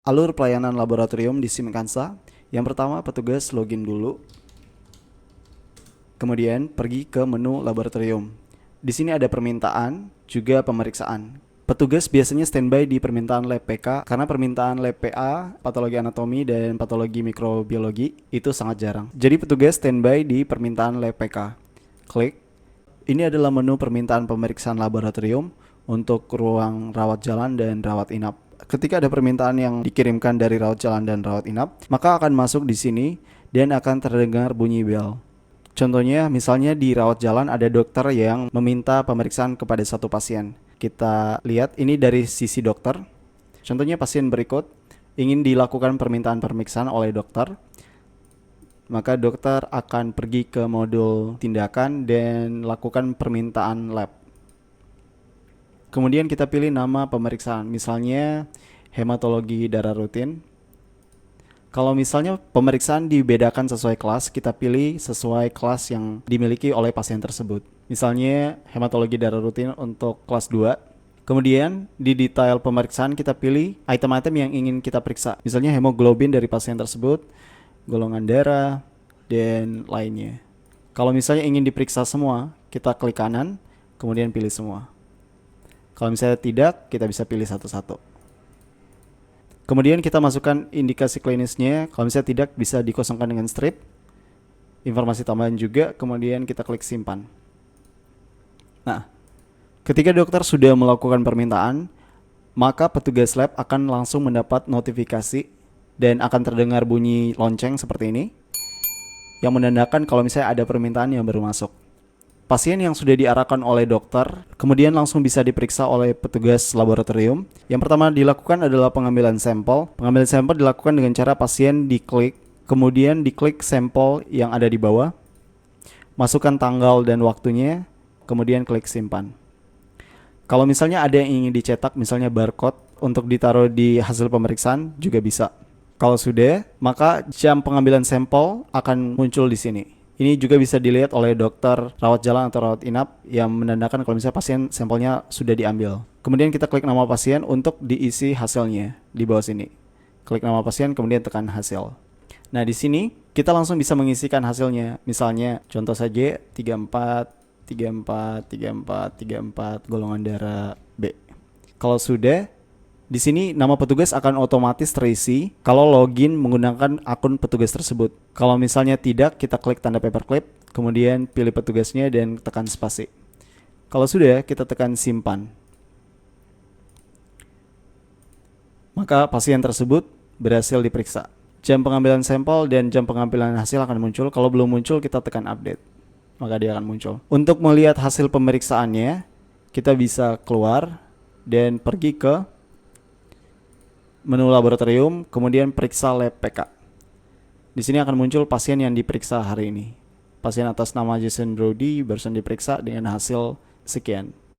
Alur pelayanan laboratorium di Simkansa. Yang pertama, petugas login dulu. Kemudian pergi ke menu laboratorium. Di sini ada permintaan, juga pemeriksaan. Petugas biasanya standby di permintaan lab PK karena permintaan lab PA, patologi anatomi dan patologi mikrobiologi itu sangat jarang. Jadi petugas standby di permintaan lab PK. Klik. Ini adalah menu permintaan pemeriksaan laboratorium untuk ruang rawat jalan dan rawat inap. Ketika ada permintaan yang dikirimkan dari rawat jalan dan rawat inap, maka akan masuk di sini dan akan terdengar bunyi bel. Contohnya, misalnya di rawat jalan ada dokter yang meminta pemeriksaan kepada satu pasien. Kita lihat ini dari sisi dokter. Contohnya pasien berikut ingin dilakukan permintaan pemeriksaan oleh dokter. Maka dokter akan pergi ke modul tindakan dan lakukan permintaan lab. Kemudian kita pilih nama pemeriksaan, misalnya hematologi darah rutin. Kalau misalnya pemeriksaan dibedakan sesuai kelas, kita pilih sesuai kelas yang dimiliki oleh pasien tersebut. Misalnya hematologi darah rutin untuk kelas 2. Kemudian di detail pemeriksaan kita pilih item-item yang ingin kita periksa. Misalnya hemoglobin dari pasien tersebut, golongan darah, dan lainnya. Kalau misalnya ingin diperiksa semua, kita klik kanan, kemudian pilih semua. Kalau misalnya tidak, kita bisa pilih satu-satu. Kemudian kita masukkan indikasi klinisnya. Kalau misalnya tidak, bisa dikosongkan dengan strip. Informasi tambahan juga, kemudian kita klik simpan. Nah, ketika dokter sudah melakukan permintaan, maka petugas lab akan langsung mendapat notifikasi dan akan terdengar bunyi lonceng seperti ini yang menandakan kalau misalnya ada permintaan yang baru masuk. Pasien yang sudah diarahkan oleh dokter kemudian langsung bisa diperiksa oleh petugas laboratorium. Yang pertama dilakukan adalah pengambilan sampel. Pengambilan sampel dilakukan dengan cara pasien diklik, kemudian diklik sampel yang ada di bawah, masukkan tanggal dan waktunya, kemudian klik simpan. Kalau misalnya ada yang ingin dicetak, misalnya barcode untuk ditaruh di hasil pemeriksaan juga bisa. Kalau sudah, maka jam pengambilan sampel akan muncul di sini. Ini juga bisa dilihat oleh dokter rawat jalan atau rawat inap yang menandakan kalau misalnya pasien sampelnya sudah diambil. Kemudian kita klik nama pasien untuk diisi hasilnya di bawah sini. Klik nama pasien kemudian tekan hasil. Nah, di sini kita langsung bisa mengisikan hasilnya. Misalnya contoh saja 34 34 34 34 golongan darah B. Kalau sudah, di sini nama petugas akan otomatis terisi kalau login menggunakan akun petugas tersebut. Kalau misalnya tidak, kita klik tanda paperclip, kemudian pilih petugasnya dan tekan spasi. Kalau sudah, kita tekan simpan. Maka pasien tersebut berhasil diperiksa. Jam pengambilan sampel dan jam pengambilan hasil akan muncul. Kalau belum muncul, kita tekan update, maka dia akan muncul. Untuk melihat hasil pemeriksaannya, kita bisa keluar dan pergi ke menu laboratorium, kemudian periksa lab PK. Di sini akan muncul pasien yang diperiksa hari ini. Pasien atas nama Jason Brody barusan diperiksa dengan hasil sekian.